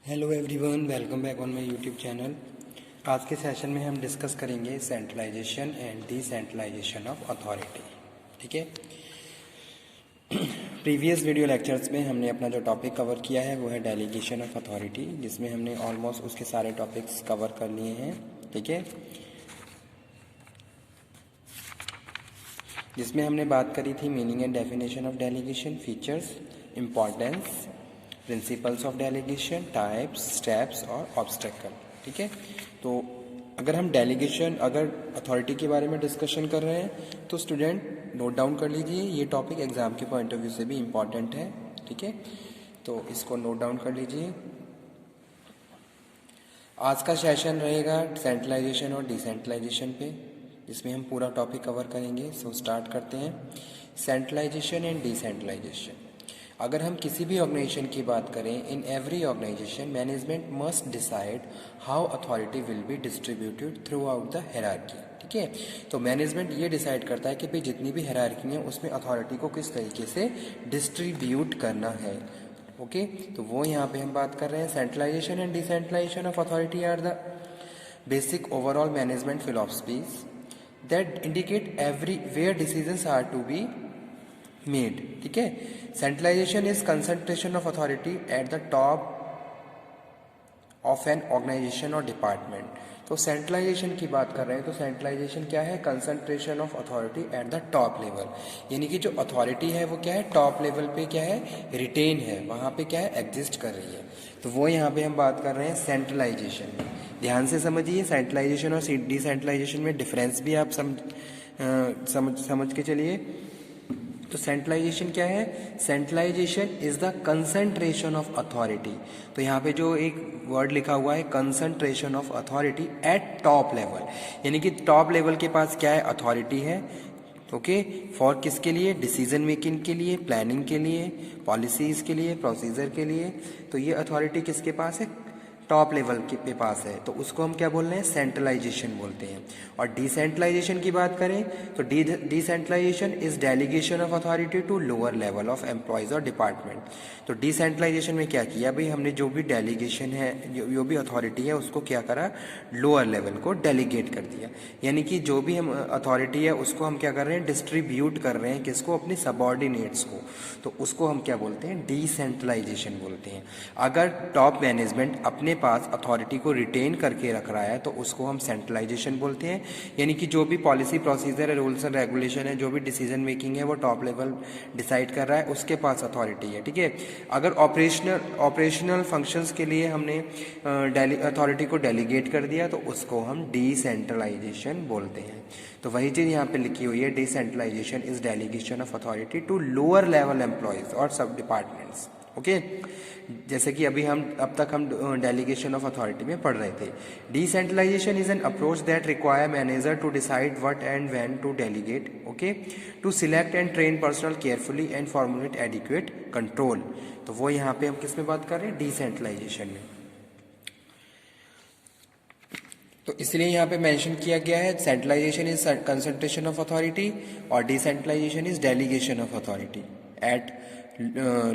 Hello everyone, welcome back on my YouTube channel. आज के session में हम डिस्कस करेंगे centralization and decentralization of authority. ठीक है। प्रीवियस वीडियो लेक्चर्स में हमने अपना जो टॉपिक कवर किया है वो है डेलीगेशन ऑफ अथॉरिटी, जिसमें हमने ऑलमोस्ट उसके सारे टॉपिक्स कवर कर लिए हैं। ठीक है, जिसमें हमने बात करी थी meaning and definition of delegation, features, importance, principles of delegation, types, steps और ऑब्स्टेकल। ठीक है, तो अगर हम डेलीगेशन अगर अथॉरिटी के बारे में डिस्कशन कर रहे हैं तो स्टूडेंट नोट डाउन कर लीजिए, ये टॉपिक एग्जाम के पॉइंट ऑफ व्यू से भी इम्पॉर्टेंट है। ठीक है, तो इसको नोट डाउन कर लीजिए। आज का सेशन रहेगा सेंट्रलाइजेशन और डिसेंट्रलाइजेशन पे, जिसमें हम पूरा टॉपिक कवर करेंगे। सो स्टार्ट करते हैं। Centralization and decentralization. अगर हम किसी भी ऑर्गेनाइजेशन की बात करें, in every organization management must decide how authority will be distributed throughout the hierarchy. ठीक है, तो मैनेजमेंट ये डिसाइड करता है कि भाई जितनी भी हायरार्की है उसमें अथॉरिटी को किस तरीके से डिस्ट्रीब्यूट करना है। ओके, तो वो यहाँ पे हम बात कर रहे हैं। Centralization and decentralization of authority are the basic overall management philosophies that indicate everywhere decisions are to be made. ठीक है, centralisation is concentration of authority at the top of an organization और department. तो centralization की बात कर रहे हैं तो सेंट्रलाइजेशन क्या है? Concentration of authority at the top level, यानी कि जो अथॉरिटी है वो क्या है? टॉप लेवल पे क्या है? रिटेन है, वहाँ पे क्या है? एग्जिस्ट कर रही है। तो वो यहाँ पे हम बात कर रहे हैं सेंट्रलाइजेशन में। ध्यान से समझिए, सेंट्रलाइजेशन और डिसेंट्रलाइजेशन में डिफरेंस भी आप समझ के चलिए। तो सेंट्रलाइजेशन क्या है? Centralisation is the concentration of authority. तो यहाँ पे जो एक वर्ड लिखा हुआ है concentration of authority at top level, यानी कि टॉप लेवल के पास क्या है? अथॉरिटी है। ओके, फॉर किसके लिए? डिसीजन मेकिंग के लिए, प्लानिंग के लिए, पॉलिसीज के लिए, प्रोसीजर के लिए। तो ये अथॉरिटी किसके पास है? टॉप लेवल के पास है। तो उसको हम क्या बोल रहे हैं? सेंट्रलाइजेशन बोलते हैं। और डिसेंट्रलाइजेशन की बात करें तो decentralization is delegation of authority to lower level of employees और डिपार्टमेंट। तो डिसेंट्रलाइजेशन में क्या किया भाई? हमने जो भी डेलीगेशन है, जो भी अथॉरिटी है, उसको क्या करा? लोअर लेवल को डेलीगेट कर दिया। यानी कि जो भी हम अथॉरिटी है उसको हम क्या कर रहे हैं? डिस्ट्रीब्यूट कर रहे हैं। किसको? अपने सबॉर्डिनेट्स को। तो उसको हम क्या बोलते हैं? डिसेंट्रलाइजेशन बोलते हैं। अगर टॉप मैनेजमेंट अपने पास अथॉरिटी को रिटेन करके रख रहा है तो उसको हम सेंट्रलाइजेशन बोलते हैं। यानी कि जो भी पॉलिसी, प्रोसीजर है, रूल्स एंड रेगुलेशन है, जो भी डिसीजन मेकिंग है वो टॉप लेवल डिसाइड कर रहा है, उसके पास अथॉरिटी है। ठीक है, अगर ऑपरेशनल फंक्शंस के लिए हमने अथॉरिटी को डेलीगेट कर दिया तो उसको हम डिसेंट्रलाइजेशन बोलते हैं। तो वही चीज़ यहाँ पे लिखी हुई है, decentralization is delegation of authority to lower level employees और सब डिपार्टमेंट्स। ओके, जैसे कि अब तक हम डेलीगेशन ऑफ अथॉरिटी में पढ़ रहे थे। Decentralization is an approach that require manager to decide what and when to delegate, okay, to select and train personal carefully and formulate adequate control. तो वो यहाँ पे हम किस में बात कर रहे हैं? डिसेंट्रलाइजेशन में। तो इसलिए यहाँ पे मेंशन किया गया है centralisation is concentration of authority और decentralisation is delegation of authority at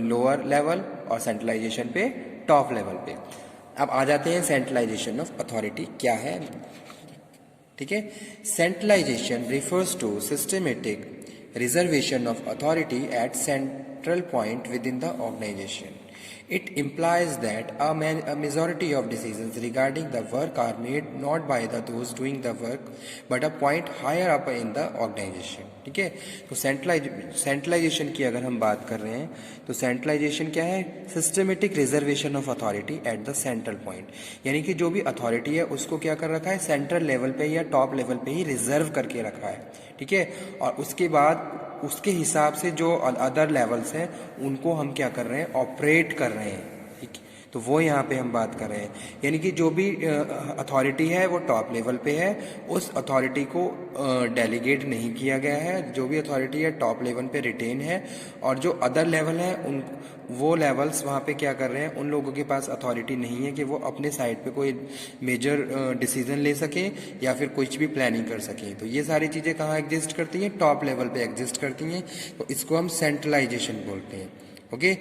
lower level और सेंट्रलाइजेशन पे टॉप लेवल पे। अब आ जाते हैं सेंट्रलाइजेशन ऑफ अथॉरिटी क्या है। ठीक है, centralization refers to systematic reservation of authority at central point within the organization. It implies that a majority of decisions regarding the work are made not by those doing the work but a point higher up in the organization. ठीक है, तो centralization की अगर हम बात कर रहे हैं तो सेंट्रलाइजेशन क्या है? Systematic reservation of authority at the central point, यानी कि जो भी अथॉरिटी है उसको क्या कर रखा है? सेंट्रल लेवल पे या टॉप लेवल पे ही रिजर्व करके रखा है। ठीक है, और उसके बाद उसके हिसाब से जो अदर लेवल्स हैं उनको हम क्या कर रहे हैं? ऑपरेट कर रहे हैं। ठीक, तो वो यहाँ पे हम बात कर रहे हैं, यानी कि जो भी अथॉरिटी है वो टॉप लेवल पे है, उस अथॉरिटी को डेलीगेट नहीं किया गया है। जो भी अथॉरिटी है टॉप लेवल पे रिटेन है, और जो अदर लेवल है उन वो लेवल्स वहाँ पे क्या कर रहे हैं? उन लोगों के पास अथॉरिटी नहीं है कि वो अपने साइड पे कोई मेजर डिसीजन ले सके या फिर कुछ भी प्लानिंग कर सके। तो ये सारी चीज़ें कहाँ एग्जिस्ट करती हैं? टॉप लेवल पे एग्जिस्ट करती हैं। तो इसको हम सेंट्रलाइजेशन बोलते हैं। Okay,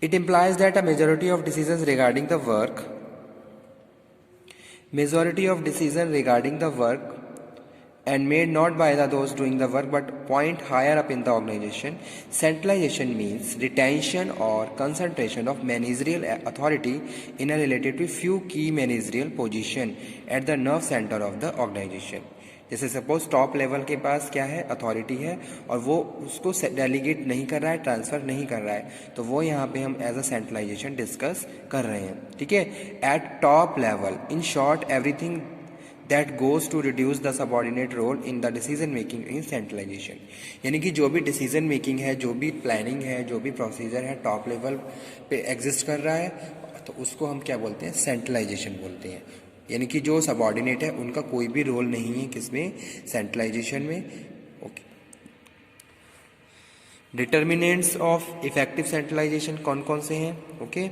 It implies that a majority of decisions regarding the work and made not by those doing the work but point higher up in the organization. Centralization means retention or concentration of managerial authority in a relatively few key managerial position at the nerve center of the organization. जैसे suppose top level के पास क्या है, authority है, और वो उसको delegate नहीं कर रहा है, ट्रांसफर नहीं कर रहा है, तो वो यहाँ पे हम एज अ सेंट्रलाइजेशन डिस्कस कर रहे हैं. ठीक है, at top level, in short everything that goes to reduce the subordinate role in the decision making in centralization. यानी कि जो भी डिसीजन मेकिंग है, जो भी प्लानिंग है, जो भी प्रोसीजर है टॉप लेवल पे एग्जिस्ट कर रहा है, तो उसको हम क्या बोलते हैं, सेंट्रलाइजेशन बोलते हैं. यानी कि जो सबॉर्डिनेट है उनका कोई भी रोल नहीं है किसमें, सेंट्रलाइजेशन में. Okay, determinants of effective centralization कौन कौन से हैं. ओके,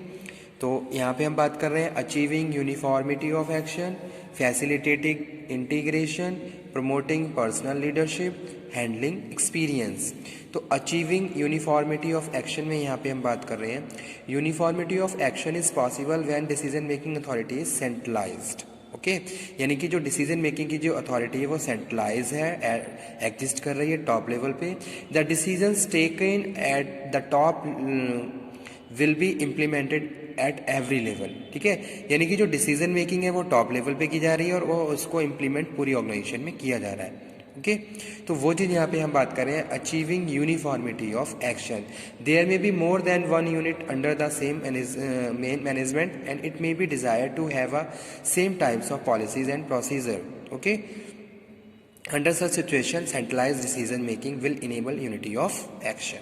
तो यहाँ पे हम बात कर रहे हैं achieving uniformity of action, facilitating integration, promoting personal leadership, handling experience. तो अचीविंग यूनिफॉर्मिटी ऑफ एक्शन में यहाँ पे हम बात कर रहे हैं, uniformity of action is possible when decision making authority is centralised. Okay, यानी कि जो डिसीजन मेकिंग की जो अथॉरिटी है वो सेंट्रलाइज है, एग्जिस्ट कर रही है टॉप लेवल पे. The decisions taken at the top will be implemented at every level. ठीक है, यानी कि जो डिसीजन मेकिंग है वो टॉप लेवल पे की जा रही है और वो उसको इम्प्लीमेंट पूरी ऑर्गेनाइजेशन में किया जा रहा है. ओके, तो वो चीज़ यहाँ पे हम बात कर रहे हैं, achieving uniformity of action. There may be more than one unit under the same management and it may be desire to have a same types of policies and procedure. Okay, under such situation centralized decision making will enable unity of action.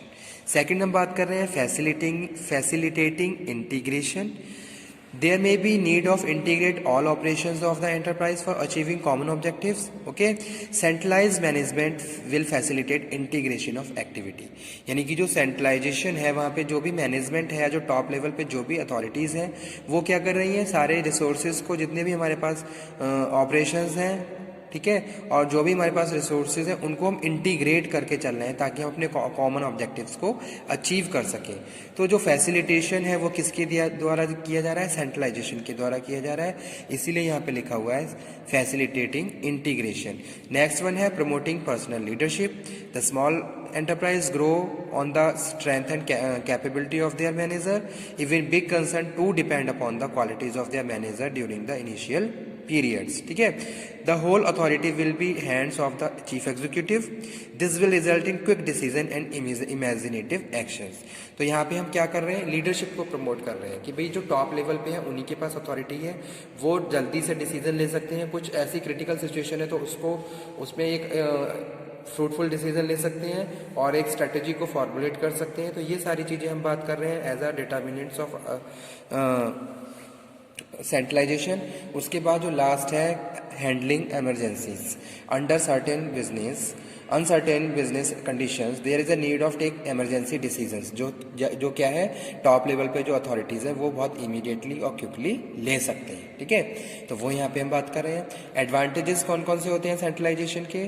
Second हम बात कर रहे हैं facilitating integration. There may be need of integrate all operations of the enterprise for achieving common objectives. Okay, centralized management will facilitate integration of activity. यानी कि जो centralization है वहाँ पे जो भी management है, जो top level पे जो भी authorities हैं, वो क्या कर रही हैं, सारे resources को जितने भी हमारे पास operations हैं, ठीक है, और जो भी हमारे पास रिसोर्सेज हैं उनको हम इंटीग्रेट करके चल रहे हैं ताकि हम अपने कॉमन ऑब्जेक्टिव्स को अचीव कर सकें. तो जो फैसिलिटेशन है वो किसके द्वारा किया जा रहा है, सेंट्रलाइजेशन के द्वारा किया जा रहा है, इसीलिए यहाँ पे लिखा हुआ है फैसिलिटेटिंग इंटीग्रेशन. नेक्स्ट वन है promoting personal leadership. The small enterprise grow on the strength and capability of their manager. Even big concern to depend upon the qualities of their manager during the initial periods. ठीक है, the whole authority will be hands of the chief executive. This will result in quick decision and imaginative actions. तो यहाँ पे हम क्या कर रहे हैं, लीडरशिप को प्रमोट कर रहे हैं कि भाई जो टॉप लेवल पे है उन्हीं के पास अथॉरिटी है, वो जल्दी से डिसीजन ले सकते हैं. कुछ ऐसी क्रिटिकल सिचुएशन है तो उसमें एक फ्रूटफुल डिसीजन ले सकते हैं और एक स्ट्रेटेजी को फॉर्मुलेट कर सकते हैं. तो ये सारी चीज़ें हम बात कर रहे हैं as a determinants of centralization. उसके बाद जो लास्ट है handling emergencies under certain business uncertain business conditions there is a need of take emergency decisions. जो क्या है, टॉप लेवल पे जो अथॉरिटीज़ हैं वो बहुत इमीडिएटली और क्विकली ले सकते हैं. ठीक है, तो वो यहाँ पे हम बात कर रहे हैं. एडवांटेजेस कौन कौन से होते हैं सेंट्रलाइजेशन के,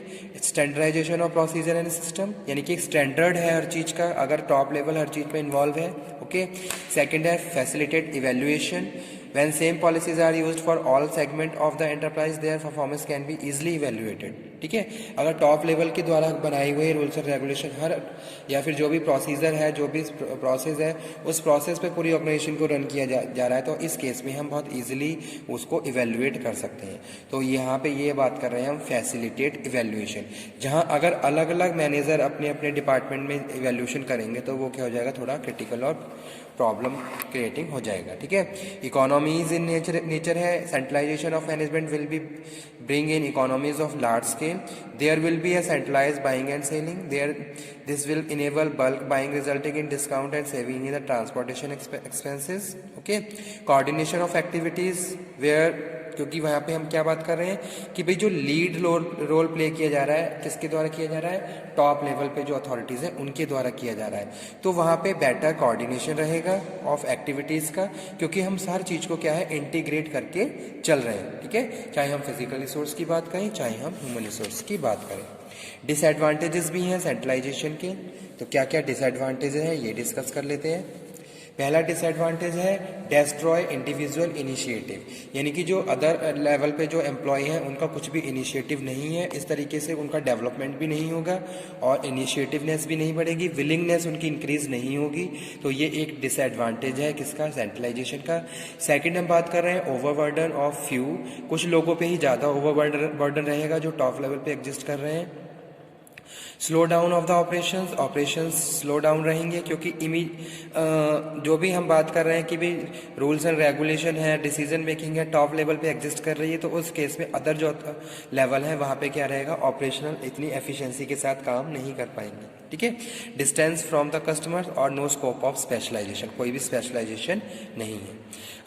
standardization of procedure and system, यानी कि एक स्टैंडर्ड है हर चीज़ का अगर टॉप लेवल हर चीज़ में इन्वॉल्व है. ओके, सेकेंड है facilitate evaluation. When same policies are used for all segment of the enterprise, their performance can be easily evaluated. ठीक है, अगर टॉप लेवल के द्वारा बनाई हुई रूल्स एंड रेगुलेशन हर या फिर जो भी प्रोसीजर है, जो भी प्रोसेस है, उस प्रोसेस पे पूरी ऑर्गेनाइजेशन को रन किया जा रहा है, तो इस केस में हम बहुत इजीली उसको इवेल्युएट कर सकते हैं. तो यहाँ पे ये बात कर रहे हैं हम फैसिलिटेट इवेल्युएशन. जहाँ अगर अलग अलग मैनेजर अपने अपने डिपार्टमेंट में इवेल्युएशन करेंगे तो वो क्या हो जाएगा, थोड़ा क्रिटिकल और प्रॉब्लम क्रिएटिंग हो जाएगा. ठीक है, इकोनॉमीज इन नेचर है. Centralization of management will be bring in economies of large scale. There will be a centralized buying and selling. This will enable bulk buying resulting in discount and saving in the transportation expenses. Okay, coordination of activities where, क्योंकि वहाँ पे हम क्या बात कर रहे हैं कि भाई जो लीड रोल प्ले किया जा रहा है किसके द्वारा किया जा रहा है, टॉप लेवल पे जो अथॉरिटीज़ हैं उनके द्वारा किया जा रहा है. तो वहाँ पे बेटर कोऑर्डिनेशन रहेगा ऑफ एक्टिविटीज़ का, क्योंकि हम हर चीज़ को क्या है इंटीग्रेट करके चल रहे हैं. ठीक है, चाहे हम फिजिकल रिसोर्स की बात करें चाहे हम ह्यूमन रिसोर्स की बात करें. डिसएडवांटेजेस भी हैं सेंट्रलाइजेशन के. तो क्या क्या डिसएडवांटेज हैं ये डिस्कस कर लेते हैं. पहला डिसएडवांटेज है डिस्ट्रॉय इंडिविजुअल इनिशिएटिव, यानी कि जो अदर लेवल पे जो एम्प्लॉय हैं उनका कुछ भी इनिशिएटिव नहीं है, इस तरीके से उनका डेवलपमेंट भी नहीं होगा और इनिशिएटिवनेस भी नहीं बढ़ेगी, विलिंगनेस उनकी इंक्रीज नहीं होगी। तो ये एक डिसएडवांटेज है किसका, सेंट्रलाइजेशन का। सेकंड हम बात कर रहे हैं ओवरबर्डन ऑफ फ्यू, कुछ लोगों पे ही ज़्यादा ओवरबर्डन रहेगा जो टॉप लेवल पे एग्जिस्ट कर रहे हैं। Slow down of the operations slow down रहेंगे क्योंकि जो भी हम बात कर रहे हैं कि भी रूल्स एंड रेगुलेशन है, डिसीजन मेकिंग है, टॉप लेवल पे एग्जिस्ट कर रही है, तो उस केस में अदर जो लेवल है वहाँ पे क्या रहेगा, ऑपरेशनल इतनी एफिशिएंसी के साथ काम नहीं कर पाएंगे। ठीक है, डिस्टेंस फ्रॉम द कस्टमर और नो स्कोप ऑफ स्पेशलाइजेशन, कोई भी स्पेशलाइजेशन नहीं है।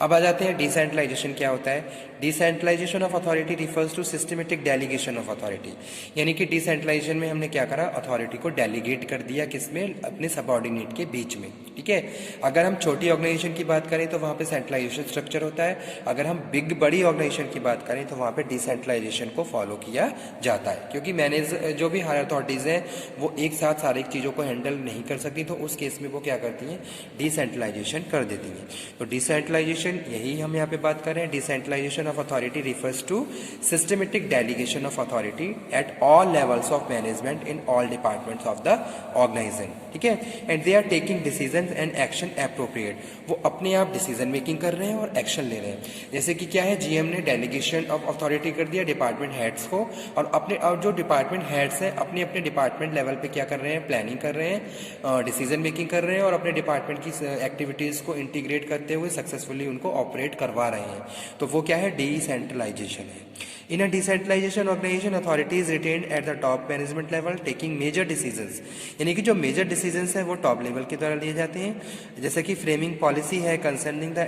अब आ जाते हैं डिसेंट्रलाइजेशन क्या होता है। Decentralization of authority refers to systematic delegation of authority, यानी कि डिसेंट्रलाइजेशन में हमने क्या करा, अथॉरिटी को डेलीगेट कर दिया किसमें, अपने सबऑर्डिनेट के बीच में। ठीक है, अगर हम छोटी ऑर्गेनाइजेशन की बात करें तो वहाँ पे सेंट्रलाइजेशन स्ट्रक्चर होता है, अगर हम बड़ी ऑर्गेनाइजेशन की बात करें तो वहाँ पे डिसेंट्रलाइजेशन को फॉलो किया जाता है, क्योंकि मैनेज जो भी हायर अथॉरिटीज़ हैं वो एक साथ सारी चीज़ों को हैंडल नहीं कर सकती, तो उस केस में वो क्या करती हैं, डिसेंट्रलाइजेशन कर देती हैं। तो डिसेंट्रलाइजेशन यही हम यहाँ पे बात कर रहे हैं। Decentralization of authority refers to systematic delegation of authority at all levels of management in all departments of the organization. ठीक है, and they are taking decision and action appropriate, वो अपने आप डिसीजन मेकिंग कर रहे हैं और एक्शन ले रहे हैं। जैसे कि क्या है, जीएम ने डेलीगेशन ऑफ अथॉरिटी कर दिया डिपार्टमेंट हेड्स को, और जो डिपार्टमेंट हेड्स हैं अपने अपने डिपार्टमेंट लेवल पे क्या कर रहे हैं, प्लानिंग कर रहे हैं, डिसीजन मेकिंग कर रहे हैं और अपने डिपार्टमेंट की एक्टिविटीज़ को इंटीग्रेट करते हुए सक्सेसफुली उनको ऑपरेट करवा रहे हैं। तो वो क्या है, डिसेंट्रलाइजेशन है। In a decentralization organization, authority is retained at the top management level, taking major decisions, यानी कि जो मेजर डिसीजंस हैं वो टॉप लेवल के द्वारा लिए जाते हैं। जैसे कि फ्रेमिंग पॉलिसी है कंसर्निंग द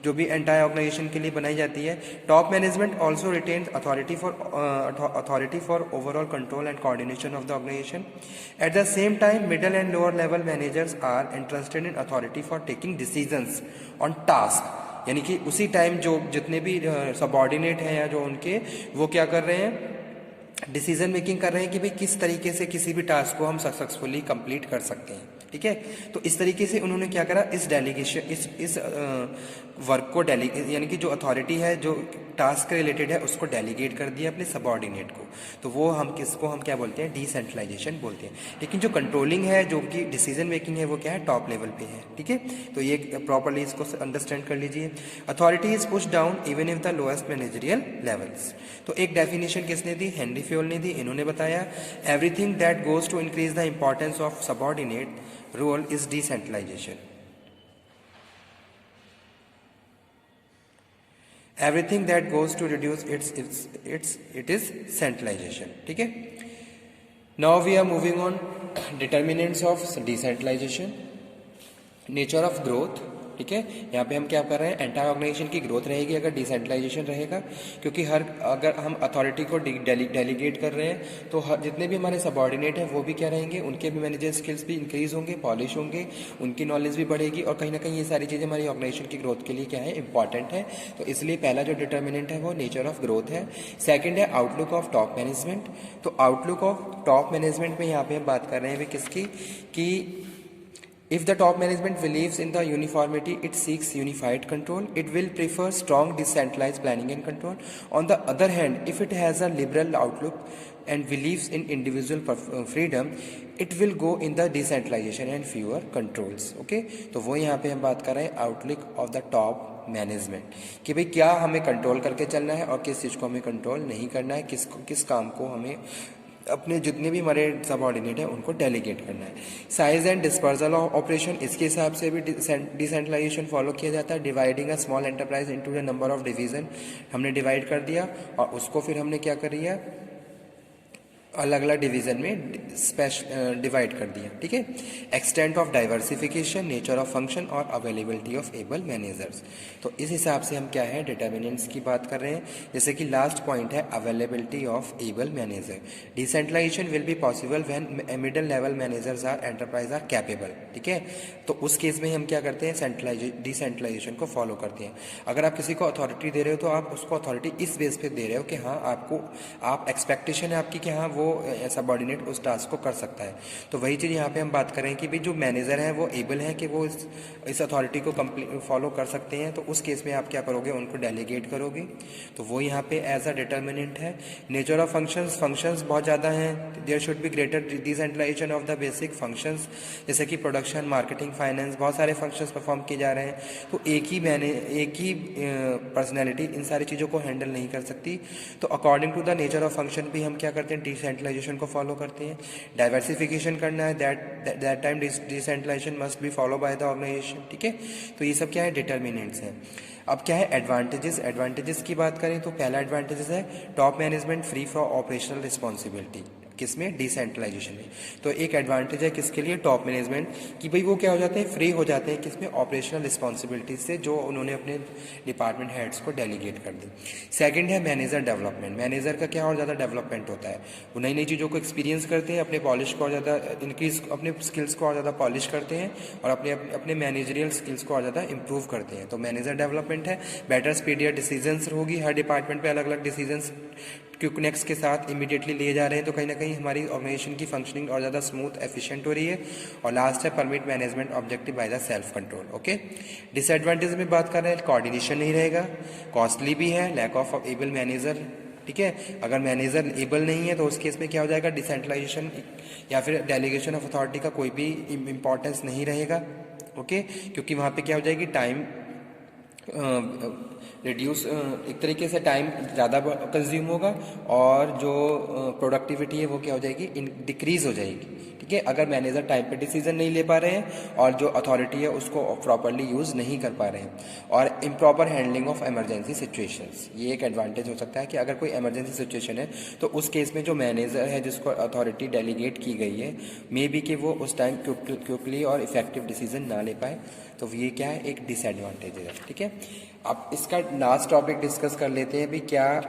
जो भी एंटायर ऑर्गेनाइजेशन के लिए बनाई जाती है। Top management also retains authority for overall control and coordination of the organization. At the same time middle and lower level managers are interested in authority for taking decisions on task, यानी कि उसी time जो जितने भी subordinate हैं या जो उनके, वो क्या कर रहे हैं, डिसीजन मेकिंग कर रहे हैं कि भाई किस तरीके से किसी भी टास्क को हम सक्सेसफुली कंप्लीट कर सकते हैं। ठीक है, तो इस तरीके से उन्होंने क्या करा, इस डेलीगेशन इस वर्क को यानी कि जो अथॉरिटी है जो टास्क रिलेटेड है उसको डेलीगेट कर दिया अपने सबऑर्डिनेट को, तो वो हम किसको हम क्या बोलते हैं, डिसेंट्रलाइजेशन बोलते हैं। लेकिन जो कंट्रोलिंग है, जो कि डिसीजन मेकिंग है, वो क्या है, टॉप लेवल पे है। ठीक है, तो ये प्रॉपरली इसको अंडरस्टैंड कर लीजिए। Authority is push down even if the lowest managerial levels. तो एक डेफिनेशन किसने दी, हेनरी फ्योल ने दी। इन्होंने बताया everything that goes to increase the importance of subordinate role is decentralization. Everything that goes to reduce it is centralization. ठीक है, now we are moving on determinants of decentralization, nature of growth. ठीक है, यहाँ पे हम क्या कर रहे हैं, एंटायर ऑर्गेनाइजेशन की ग्रोथ रहेगी अगर डिसेंट्रलाइजेशन रहेगा, क्योंकि अगर हम अथॉरिटी को डेलीगेट कर रहे हैं तो जितने भी हमारे सबऑर्डिनेट हैं वो भी क्या रहेंगे, उनके भी मैनेजर स्किल्स भी इंक्रीज होंगे, पॉलिश होंगे, उनकी नॉलेज भी बढ़ेगी और कहीं ना कहीं ये सारी चीज़ें हमारी ऑर्गेनाइजेशन की ग्रोथ के लिए क्या है, इंपॉर्टेंट है। तो इसलिए पहला जो डिटर्मिनेंट है वो नेचर ऑफ ग्रोथ है। सेकेंड है आउटलुक ऑफ टॉप मैनेजमेंट। तो आउटलुक ऑफ टॉप मैनेजमेंट में यहाँ पे हम बात कर रहे हैं किसकी, कि if the top management believes in the uniformity, it seeks unified control. It will prefer strong decentralized planning and control. On the other hand, if it has a liberal outlook and believes in individual freedom, it will go in the decentralization and fewer controls. Okay, तो वो यहाँ पे हम बात कर रहे हैं outlook of the top management, कि भाई क्या हमें कंट्रोल करके चलना है और किस चीज़ को हमें कंट्रोल नहीं करना है, किस काम को हमें अपने जितने भी हमारे सबऑर्डिनेट हैं उनको डेलीगेट करना है। Size and dispersal of operation, इसके हिसाब से भी डिसेंट्रलाइजेशन फॉलो किया जाता है। Dividing a small enterprise into the number of division, हमने डिवाइड कर दिया और उसको फिर हमने क्या कर दिया, अलग अलग डिवीजन में डिवाइड कर दिया। ठीक है, extent of diversification, nature of function और अवेलेबिलिटी ऑफ एबल मैनेजर्स। तो इस हिसाब से हम क्या है, डिटर्मिनेंट्स की बात कर रहे हैं। जैसे कि लास्ट पॉइंट है availability of able manager. Decentralization will be possible when middle level managers are enterprise are capable. ठीक है, तो उस केस में हम क्या करते हैं, डिसेंट्रलाइजेशन को फॉलो करते हैं। अगर आप किसी को अथॉरिटी दे रहे हो तो आप उसको अथॉरिटी इस बेस पे दे रहे हो कि हाँ आप एक्सपेक्टेशन है आपकी कि हाँ वो सबऑर्डिनेट उस टास्क को कर सकता है। तो वही चीज़ यहाँ पे हम बात करें कि भाई जो मैनेजर है वो एबल है कि वो इस अथॉरिटी को फॉलो कर सकते हैं, तो उस केस में आप क्या करोगे, उनको डेलीगेट करोगे। तो वो यहाँ पे एज अ डिटर्मिनेंट है। नेचर ऑफ फंक्शंस बहुत ज़्यादा हैं। There should be greater decentralization of the basic functions, जैसे कि प्रोडक्शन, मार्केटिंग, फाइनेंस, बहुत सारे फंक्शंस परफॉर्म किए जा रहे हैं। तो एक ही पर्सनैलिटी इन सारी चीज़ों को हैंडल नहीं कर सकती। तो according to the nature of function भी हम क्या करते हैं, डिसेंट्रलाइजेशन को फॉलो करते हैं। डाइवर्सिफिकेशन करना है, that time decentralization must be follow by the organization. ठीक है, तो ये सब क्या है, डिटर्मिनेंट्स हैं। अब क्या है एडवांटेजेस की बात करें तो पहला एडवांटेजेस है top management free from operational responsibility. किसमें, डिसेंट्रलाइजेशन में। तो एक एडवांटेज है किसके लिए, टॉप मैनेजमेंट, कि भाई वो क्या हो जाते हैं, फ्री हो जाते हैं किसमें, ऑपरेशनल रिस्पॉन्सिबिलिटी से, जो उन्होंने अपने डिपार्टमेंट हेड्स को डेलीगेट कर दी। सेकंड है मैनेजर डेवलपमेंट। मैनेजर का क्या और ज़्यादा डेवलपमेंट होता है, वो नई नई चीज़ों को एक्सपीरियंस करते हैं, अपने पॉलिश को और ज़्यादा इंक्रीज, अपने स्किल्स को और ज़्यादा पॉलिश करते हैं और अपने मैनेजरियल स्किल्स को और ज़्यादा इंप्रूव करते हैं। तो मैनेजर डेवलपमेंट है। बेटर स्पीडियर डिसीजंस होगी, हर डिपार्टमेंट पे अलग अलग डिसीजंस क्विकनेस के साथ इमीडिएटली लिए जा रहे हैं, तो कहीं ना कहीं हमारी ऑर्गेनाइजेशन की फंक्शनिंग और ज़्यादा स्मूथ एफिशिएंट हो रही है। और लास्ट है permit management objective by the self control. Okay, disadvantage में बात कर रहे हैं, कोऑर्डिनेशन नहीं रहेगा, कॉस्टली भी है, लैक ऑफ एबल मैनेजर। ठीक है, अगर मैनेजर एबल नहीं है तो उस केस में क्या हो जाएगा, डिसेंट्रलाइजेशन या फिर डेलीगेशन ऑफ अथॉरिटी का कोई भी इंपॉर्टेंस नहीं रहेगा। ओके, क्योंकि वहाँ पे क्या हो जाएगी, टाइम रिड्यूस, एक तरीके से टाइम ज़्यादा कंज्यूम होगा और जो प्रोडक्टिविटी है वो क्या हो जाएगी, डिक्रीज हो जाएगी। ठीक है, अगर मैनेजर टाइम पे डिसीजन नहीं ले पा रहे हैं और जो अथॉरिटी है उसको प्रॉपरली यूज़ नहीं कर पा रहे हैं, और improper handling of emergency situations, ये एक एडवांटेज हो सकता है कि अगर कोई इमरजेंसी सिचुएशन है तो उस केस में जो मैनेजर है जिसको अथॉरिटी डेलीगेट की गई है, मे बी कि वो उस टाइम क्विकली और इफेक्टिव डिसीजन ना ले पाए, तो ये क्या है, एक डिसएडवांटेज है। ठीक है, अब इसका लास्ट टॉपिक डिस्कस कर लेते हैं भी क्या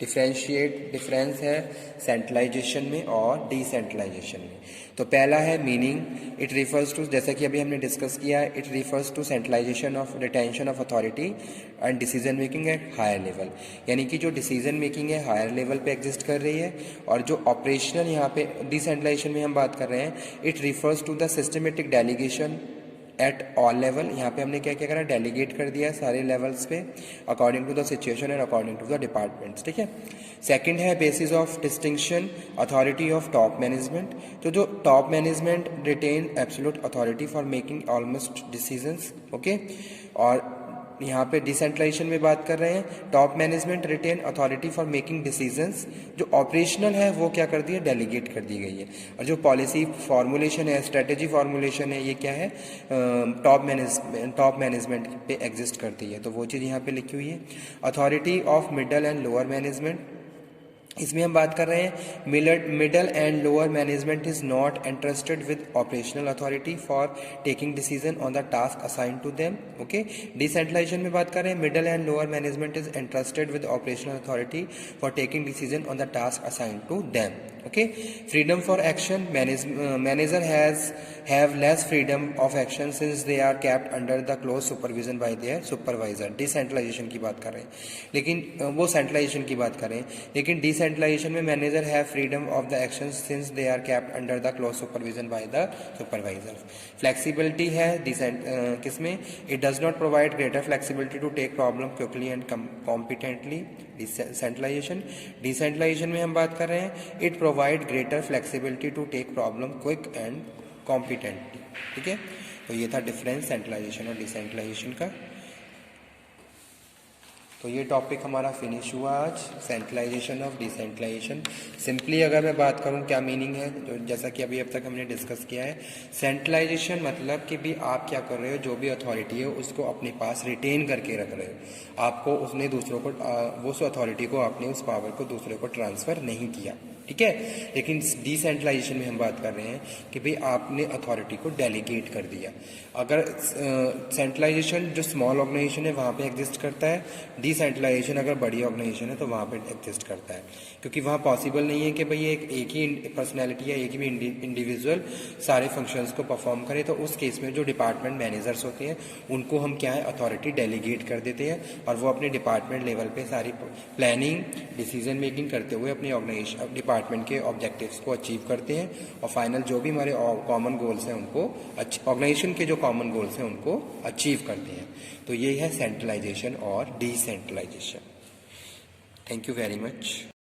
डिफरेंस है सेंट्रलाइजेशन में और डिसेंट्रलाइजेशन में। तो पहला है मीनिंग, इट रिफर्स टू, जैसा कि अभी हमने डिस्कस किया है, it refers to centralization of retention of authority and decision making at higher level, यानी कि जो डिसीजन मेकिंग है हायर लेवल पे एग्जिस्ट कर रही है, और जो ऑपरेशनल यहाँ पे डिसेंट्रलाइजेशन में हम बात कर रहे हैं, it refers to the systematic delegation at all level. यहाँ पे हमने क्या क्या करा, डेलीगेट कर दिया सारे लेवल्स पे according to the situation and according to the departments. ठीक है, सेकंड है basis of distinction authority of top management. तो जो top management retain absolute authority for making almost decisions. Okay, और यहाँ पे डिसेंट्रलाइजेशन में बात कर रहे हैं, top management retain authority for making decisions, जो ऑपरेशनल है वो क्या कर दी है, डेलीगेट कर दी गई है। और जो पॉलिसी फॉर्मुलेशन है, स्ट्रेटेजी फॉर्मुलेशन है, ये क्या है, टॉप मैनेजमेंट पे एग्जिस्ट करती है। तो वो चीज़ यहाँ पे लिखी हुई है। Authority of middle and lower management, इसमें हम बात कर रहे हैं middle and lower management is not entrusted with operational authority for taking decision on the task assign to them. Okay, decentralization में बात कर रहे हैं, middle and lower management is entrusted with operational authority for taking decision on the task assign to them. Okay, freedom for action, manager have less freedom of action since they are kept under the close supervision by their supervisor. Decentralization की बात कर रहे हैं, लेकिन वो centralisation की बात कर रहे हैं, लेकिन डिसेंट्रलाइजेशन में manager have freedom of the action since they are kept under the close supervision by the supervisor. Flexibility है किसमें, it does not provide greater flexibility to take problem quickly and competently. Decentralization में हम बात कर रहे हैं, it provide greater flexibility to take problem quick and competently. ठीक है, तो ये था डिफरेंस सेंट्रलाइजेशन और डिसेंट्रलाइजेशन का। तो ये टॉपिक हमारा फिनिश हुआ आज, सेंट्रलाइजेशन ऑफ डिसेंट्रलाइजेशन। सिंपली अगर मैं बात करूं क्या मीनिंग है, तो जैसा कि अभी अब तक हमने डिस्कस किया है, सेंट्रलाइजेशन मतलब कि भी आप क्या कर रहे हो, जो भी अथॉरिटी है उसको अपने पास रिटेन करके रख रहे हो, आपको उसने दूसरों को वो उस अथॉरिटी को आपने उस पावर को दूसरे को ट्रांसफ़र नहीं किया। ठीक है। लेकिन डिसेंट्रलाइजेशन में हम बात कर रहे हैं कि भाई आपने अथॉरिटी को डेलीगेट कर दिया। अगर सेंट्रलाइजेशन जो स्मॉल ऑर्गेनाइजेशन है वहाँ पे एग्जिस्ट करता है, डिसेंट्रलाइजेशन अगर बड़ी ऑर्गेनाइजेशन है तो वहाँ पे एग्जिस्ट करता है, क्योंकि वहाँ पॉसिबल नहीं है कि भाई एक ही पर्सनैलिटी या एक ही इंडिविजुअल सारे फंक्शंस को परफॉर्म करे। तो उस केस में जो डिपार्टमेंट मैनेजर्स होते हैं उनको हम क्या है अथॉरिटी डेलीगेट कर देते हैं और वो अपने डिपार्टमेंट लेवल पे सारी प्लानिंग डिसीजन मेकिंग करते हुए अपने ऑर्गेनाइजेशन डिपार्टमेंट के ऑब्जेक्टिव्स को अचीव करते हैं और फाइनल जो भी हमारे कॉमन गोल्स हैं उनको ऑर्गेनाइजेशन के जो कॉमन गोल्स हैं उनको अचीव करते हैं। तो ये है सेंट्रलाइजेशन और decentralization. Thank you very much.